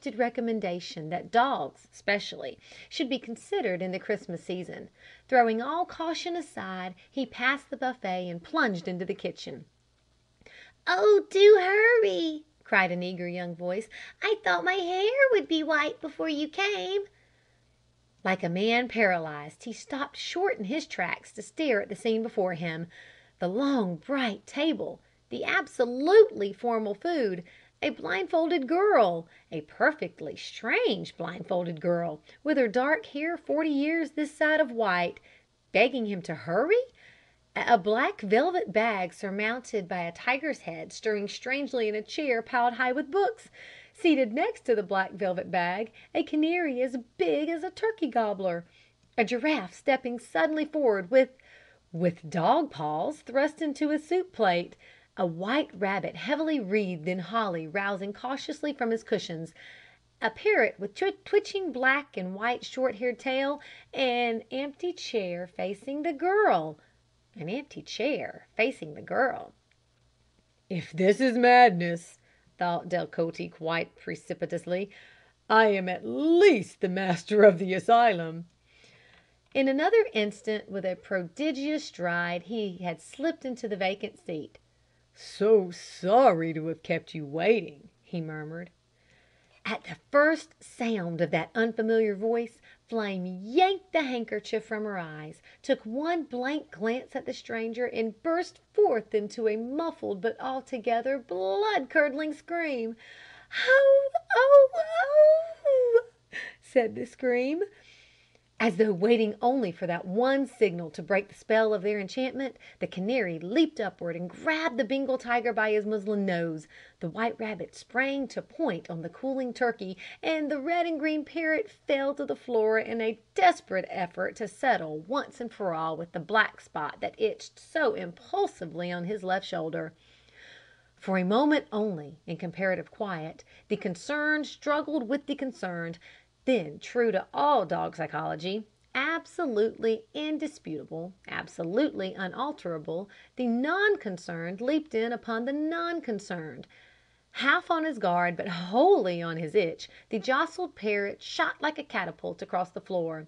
trusted recommendation that dogs, especially, should be considered in the Christmas season. Throwing all caution aside, he passed the buffet and plunged into the kitchen. "Oh, do hurry!" cried an eager young voice. "I thought my hair would be white before you came." Like a man paralyzed, he stopped short in his tracks to stare at the scene before him. The long, bright table, the absolutely formal food, a blindfolded girl, a perfectly strange blindfolded girl, with her dark hair 40 years this side of white, begging him to hurry, a black velvet bag surmounted by a tiger's head stirring strangely in a chair piled high with books. Seated next to the black velvet bag, a canary as big as a turkey gobbler. A giraffe stepping suddenly forward with dog paws thrust into his soup plate. A white rabbit heavily wreathed in holly rousing cautiously from his cushions. A parrot with twitching black and white short-haired tail. An empty chair facing the girl. An empty chair facing the girl. "If this is madness," thought Delcote quite precipitously, "I am at least the master of the asylum." In another instant, with a prodigious stride, he had slipped into the vacant seat. "So sorry to have kept you waiting," he murmured. At the first sound of that unfamiliar voice, Flame yanked the handkerchief from her eyes, took one blank glance at the stranger, and burst forth into a muffled but altogether blood-curdling scream. "Oh! Oh! Oh!" said the scream. As though waiting only for that one signal to break the spell of their enchantment, the canary leaped upward and grabbed the Bengal tiger by his muslin nose. The white rabbit sprang to point on the cooling turkey, and the red and green parrot fell to the floor in a desperate effort to settle once and for all with the black spot that itched so impulsively on his left shoulder. For a moment only, in comparative quiet, the concerned struggled with the concerned. Then, true to all dog psychology, absolutely indisputable, absolutely unalterable, the non-concerned leaped in upon the non-concerned. Half on his guard, but wholly on his itch, the jostled parrot shot like a catapult across the floor.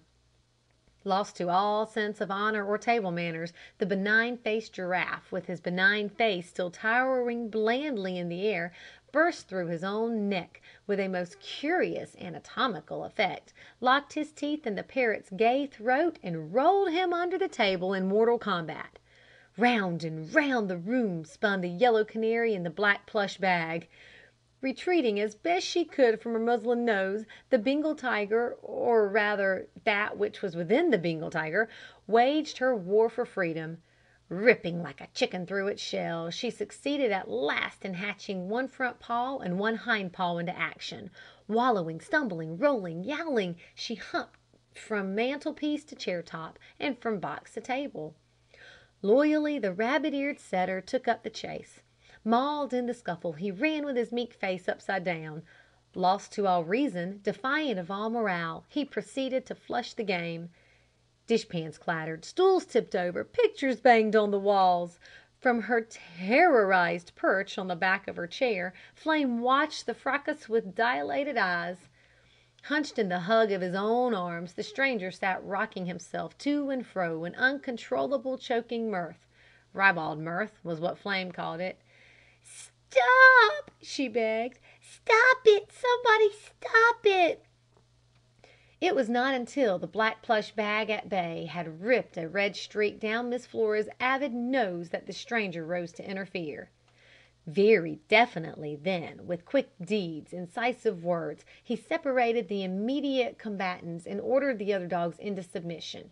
Lost to all sense of honor or table manners, the benign-faced giraffe, with his benign face still towering blandly in the air, burst through his own neck with a most curious anatomical effect, locked his teeth in the parrot's gay throat, and rolled him under the table in mortal combat. Round and round the room spun the yellow canary in the black plush bag. Retreating as best she could from her muslin nose, the Bengal tiger, or rather that which was within the Bengal tiger, waged her war for freedom. Ripping like a chicken through its shell, she succeeded at last in hatching one front paw and one hind paw into action. Wallowing, stumbling, rolling, yowling, she humped from mantelpiece to chair top, and from box to table. Loyally the rabbit-eared setter took up the chase. Mauled in the scuffle, he ran with his meek face upside down. Lost to all reason, defiant of all morale, he proceeded to flush the game. Dishpans clattered, stools tipped over, pictures banged on the walls. From her terrorized perch on the back of her chair, Flame watched the fracas with dilated eyes. Hunched in the hug of his own arms, the stranger sat rocking himself to and fro in uncontrollable choking mirth. Ribald mirth was what Flame called it. "Stop!" she begged. "Stop it! Somebody stop it!" It was not until the black plush bag at bay had ripped a red streak down Miss Flora's avid nose that the stranger rose to interfere. Very definitely then, with quick deeds, incisive words, he separated the immediate combatants and ordered the other dogs into submission.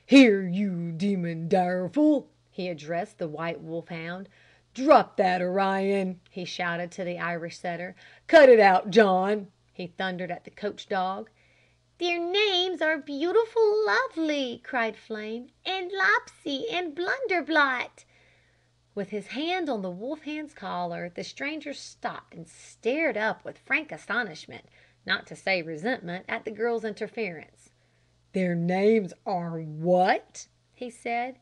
"Here, you demon direful!" he addressed the white wolfhound. "Drop that, Orion!" he shouted to the Irish setter. "Cut it out, John!" he thundered at the coach dog. "Their names are Beautiful Lovely," cried Flame, "and Lopsy, and Blunderblot." With his hand on the wolfhound's collar, the stranger stopped and stared up with frank astonishment, not to say resentment, at the girl's interference. "Their names are what?" he said.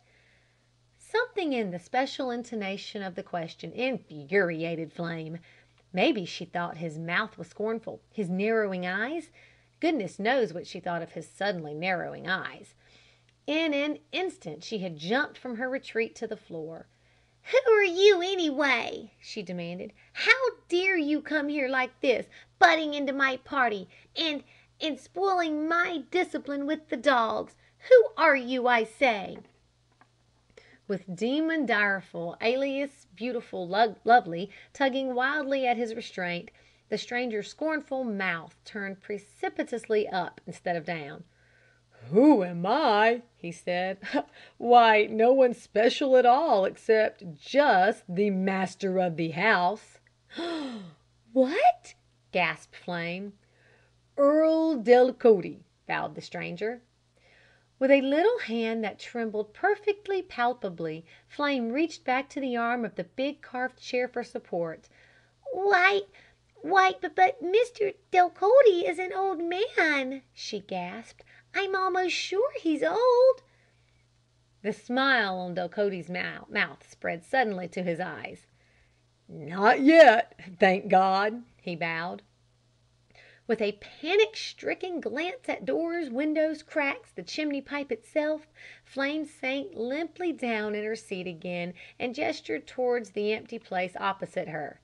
Something in the special intonation of the question infuriated Flame. Maybe she thought his mouth was scornful, his narrowing eyes. Goodness knows what she thought of his suddenly narrowing eyes. In an instant she had jumped from her retreat to the floor. "Who are you, anyway?" she demanded. "How dare you come here like this, butting into my party and spoiling my discipline with the dogs? Who are you, I say?" With Demon Direful, alias Beautiful Lovely, tugging wildly at his restraint, the stranger's scornful mouth turned precipitously up instead of down. "Who am I?" he said. "Why, no one special at all except just the master of the house." "What?" gasped Flame. "Earl Delcote," bowed the stranger. With a little hand that trembled perfectly palpably, Flame reached back to the arm of the big carved chair for support. Why, but Mr. Delcote is an old man," she gasped. "I'm almost sure he's old." The smile on Delcote's mouth spread suddenly to his eyes. "Not yet, thank God," he bowed. With a panic-stricken glance at doors, windows, cracks, the chimney pipe itself, Flame sank limply down in her seat again and gestured towards the empty place opposite her.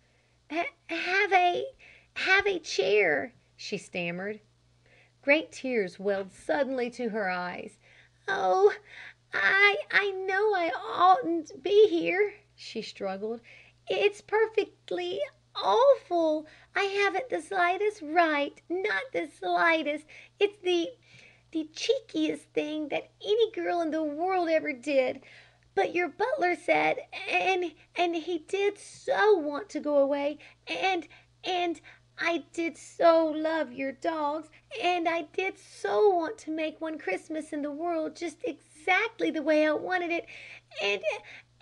"Have a chair," she stammered. Great tears welled suddenly to her eyes. "Oh, I know I oughtn't be here," she struggled. "It's perfectly awful. I haven't the slightest right, not the slightest. It's the cheekiest thing that any girl in the world ever did. But your butler said, and he did so want to go away, and I did so love your dogs, and I did so want to make one Christmas in the world just exactly the way I wanted it,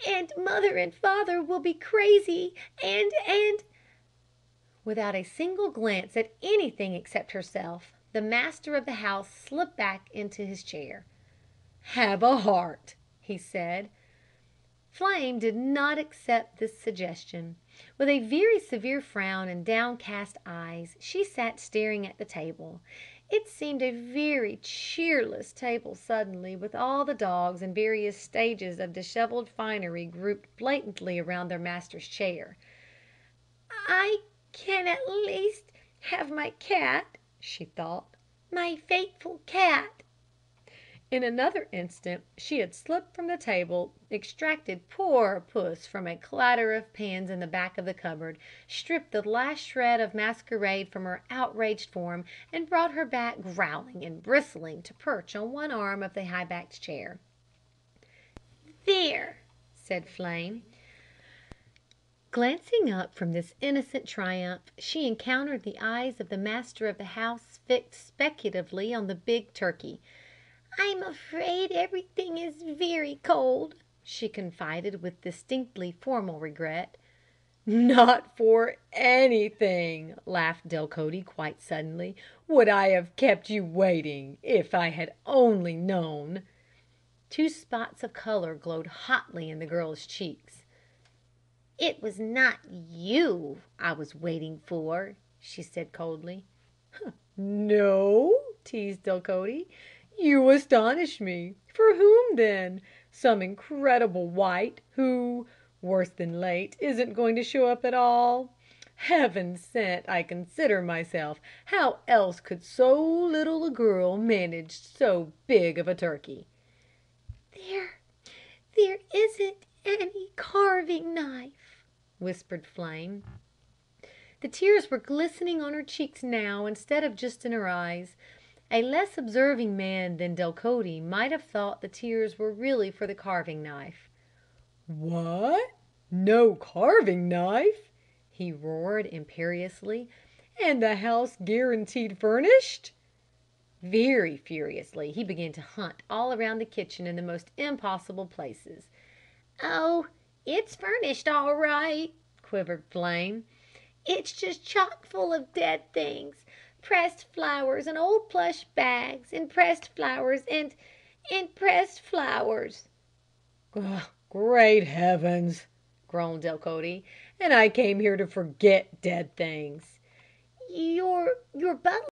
and mother and father will be crazy, and Without a single glance at anything except herself, the master of the house slipped back into his chair. "Have a heart," he said. Flame did not accept this suggestion. With a very severe frown and downcast eyes, she sat staring at the table. It seemed a very cheerless table suddenly, with all the dogs in various stages of disheveled finery grouped blatantly around their master's chair. I can at least have my cat," she thought. "My faithful cat." In another instant she had slipped from the table, extracted poor puss from a clatter of pans in the back of the cupboard, stripped the last shred of masquerade from her outraged form, and brought her back growling and bristling to perch on one arm of the high-backed chair. "There!" said Flame. Glancing up from this innocent triumph, she encountered the eyes of the master of the house fixed speculatively on the big turkey. "I'm afraid everything is very cold," she confided with distinctly formal regret. "Not for anything," laughed Delcote quite suddenly, "would I have kept you waiting, if I had only known." Two spots of color glowed hotly in the girl's cheeks. "It was not you I was waiting for," she said coldly. "No?" teased Delcote. "You astonish me. For whom, then? Some incredible wight, who, worse than late, isn't going to show up at all? Heaven sent I consider myself. How else could so little a girl manage so big of a turkey?" There isn't any carving knife," whispered Flame. The tears were glistening on her cheeks now instead of just in her eyes. A less observing man than Delcote might have thought the tears were really for the carving knife. "What? No carving knife?" he roared imperiously. "And the house guaranteed furnished?" Very furiously he began to hunt all around the kitchen in the most impossible places. "Oh, it's furnished all right," quivered Flame. "It's just chock full of dead things. Pressed flowers and old plush bags, and pressed flowers and pressed flowers." "Great heavens!" groaned Delcote. and I came here to forget dead things." Your butler